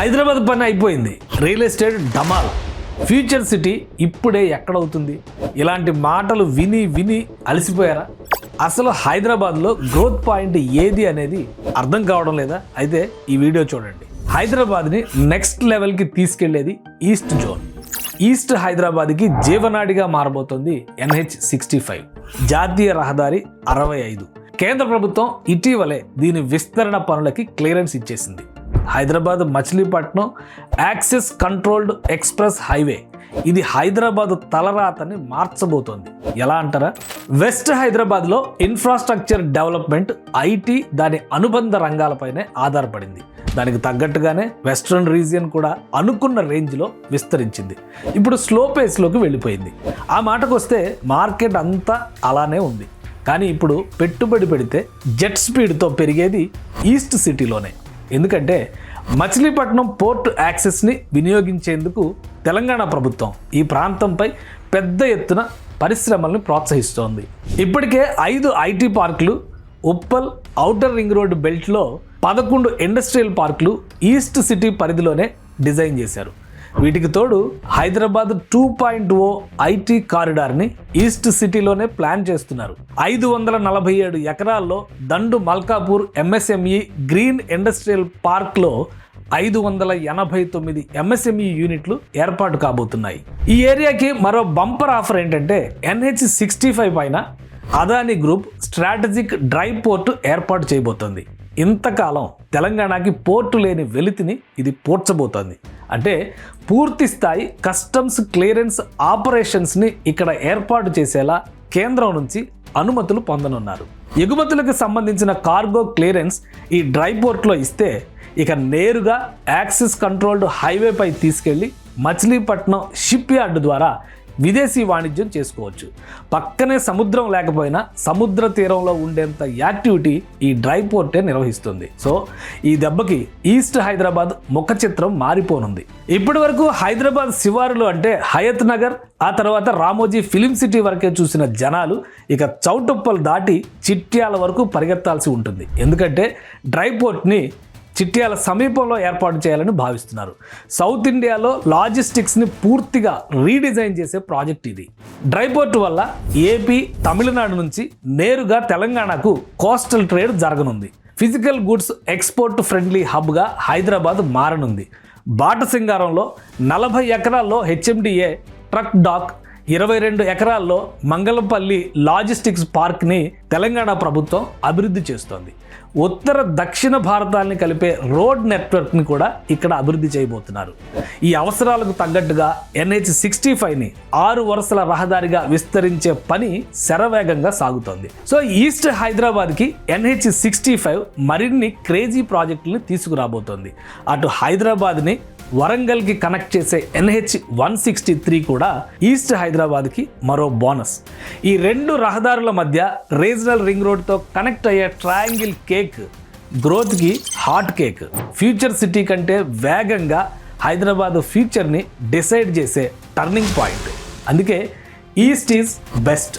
హైదరాబాద్ పని అయిపోయింది. Real estate డమాల్. ఫ్యూచర్ సిటీ ఇప్పుడే ఎక్కడవుతుంది? ఇలాంటి మాటలు విని విని అలసిపోయారా? అసలు హైదరాబాద్లో గ్రోత్ పాయింట్ ఏది అనేది అర్థం కావడం లేదా? అయితే ఈ వీడియో చూడండి. హైదరాబాద్ని నెక్స్ట్ లెవెల్కి తీసుకెళ్లేది ఈస్ట్ జోన్. ఈస్ట్ హైదరాబాద్కి జీవనాడిగా మారబోతోంది NH65 జాతీయ రహదారి 65. కేంద్ర ప్రభుత్వం ఇటీవలే దీని విస్తరణ పనులకి క్లియరెన్స్ ఇచ్చేసింది. Hyderabad Machilipatnam access controlled express highway. ఇది హైదరాబాద్ తలరాతని మార్చబోతోంది. ఎలా అంటారా? వెస్ట్ హైదరాబాద్లో ఇన్ఫ్రాస్ట్రక్చర్ డెవలప్మెంట్, ఐటీ, దాని అనుబంధ రంగాలపైనే ఆధారపడింది. దానికి తగ్గట్టుగానే వెస్ట్రన్ రీజియన్ కూడా అనుకున్న రేంజ్లో విస్తరించింది. ఇప్పుడు స్లో పేస్లోకి వెళ్ళిపోయింది. ఆ మాటకు వస్తే మార్కెట్ అంతా అలానే ఉంది. కానీ ఇప్పుడు పెట్టుబడి పెడితే జెట్ స్పీడ్తో పెరిగేది ఈస్ట్ సిటీలోనే. ఎందుకంటే మచిలీపట్నం పోర్ట్ యాక్సెస్ని వినియోగించేందుకు తెలంగాణ ప్రభుత్వం ఈ ప్రాంతంపై పెద్ద ఎత్తున పరిశ్రమల్ని ప్రోత్సహిస్తోంది. ఇప్పటికే 5 ఐటీ పార్కులు, ఉప్పల్ ఔటర్ రింగ్ రోడ్డు బెల్ట్లో 11 ఇండస్ట్రియల్ పార్కులు ఈస్ట్ సిటీ పరిధిలోనే డిజైన్ చేశారు. వీటికి తోడు హైదరాబాద్ 2.0 ఐటీ కారిడార్ని ఈస్ట్ సిటీలోనే ప్లాన్ చేస్తున్నారు. 547 ఎకరాల్లో దండు మల్కాపూర్ MSME గ్రీన్ ఇండస్ట్రియల్ పార్క్లో 589 MSME యూనిట్లు ఏర్పాటు కాబోతున్నాయి. ఈ ఏరియాకి మరో బంపర్ ఆఫర్ ఏంటంటే NH65 పైన Adani group strategic dry port ఏర్పాటు చేయబోతోంది. ఇంతకాలం తెలంగాణకి పోర్టు లేని వెలితిని ఇది పోర్చబోతోంది. అంటే పూర్తి స్థాయి కస్టమ్స్ క్లియరెన్స్ ఆపరేషన్స్ని ఇక్కడ ఏర్పాటు చేసేలా కేంద్రం నుంచి అనుమతులు పొందనున్నారు. ఎగుమతులకు సంబంధించిన కార్గో క్లియరెన్స్ ఈ డ్రై పోర్ట్లో ఇస్తే ఇక నేరుగా యాక్సెస్ కంట్రోల్డ్ హైవేపై తీసుకెళ్లి మచిలీపట్నం షిప్ యార్డ్ ద్వారా విదేశీ వాణిజ్యం చేసుకోవచ్చు. పక్కనే సముద్రం లేకపోయినా సముద్ర తీరంలో ఉండేంత యాక్టివిటీ ఈ డ్రై పోర్టే నిర్వహిస్తుంది. సో ఈ దెబ్బకి ఈస్ట్ హైదరాబాద్ ముఖ చిత్రం మారిపోనుంది. ఇప్పటి వరకు హైదరాబాద్ శివారులు అంటే హయత్ నగర్, ఆ తర్వాత రామోజీ ఫిలిం సిటీ వరకే చూసిన జనాలు ఇక చౌటుప్పల్ దాటి చిట్యాల వరకు పరిగెత్తాల్సి ఉంటుంది. ఎందుకంటే డ్రై పోర్ట్ని చిట్యాల సమీపంలో ఏర్పాటు చేయాలని భావిస్తున్నారు. సౌత్ ఇండియాలో లాజిస్టిక్స్ని పూర్తిగా రీడిజైన్ చేసే ప్రాజెక్ట్ ఇది. డ్రై పోర్ట్ వల్ల ఏపీ, తమిళనాడు నుంచి నేరుగా తెలంగాణకు కోస్టల్ ట్రేడ్ జరగనుంది. ఫిజికల్ గుడ్స్ ఎక్స్పోర్ట్ ఫ్రెండ్లీ హబ్గా హైదరాబాద్ మారనుంది. బాటసింగారంలో 40 ఎకరాల్లో HMDA ట్రక్ డాక్, 22 ఎకరాల్లో మంగళపల్లి లాజిస్టిక్స్ పార్క్ని తెలంగాణ ప్రభుత్వం అభివృద్ధి చేస్తోంది. ఉత్తర దక్షిణ భారతాన్ని కలిపే రోడ్ నెట్వర్క్ని కూడా ఇక్కడ అభివృద్ధి చేయబోతున్నారు. ఈ అవసరాలకు తగ్గట్టుగా NH65ని 6 వరుసల రహదారిగా విస్తరించే పని శరవేగంగా సాగుతోంది. సో ఈస్ట్ హైదరాబాద్కి NH65 మరిన్ని క్రేజీ ప్రాజెక్టులను తీసుకురాబోతోంది. అటు హైదరాబాద్ని వరంగల్కి కనెక్ట్ చేసే NH163 కూడా ఈస్ట్ హైదరాబాద్కి మరో బోనస్. ఈ 2 రహదారుల మధ్య రీజనల్ రింగ్ రోడ్తో కనెక్ట్ అయ్యే ట్రయాంగిల్ కేక్ గ్రోత్కి హాట్ కేక్. ఫ్యూచర్ సిటీ కంటే వేగంగా హైదరాబాద్ ఫ్యూచర్ని డిసైడ్ చేసే టర్నింగ్ పాయింట్. అందుకే ఈస్ట్ ఈజ్ బెస్ట్.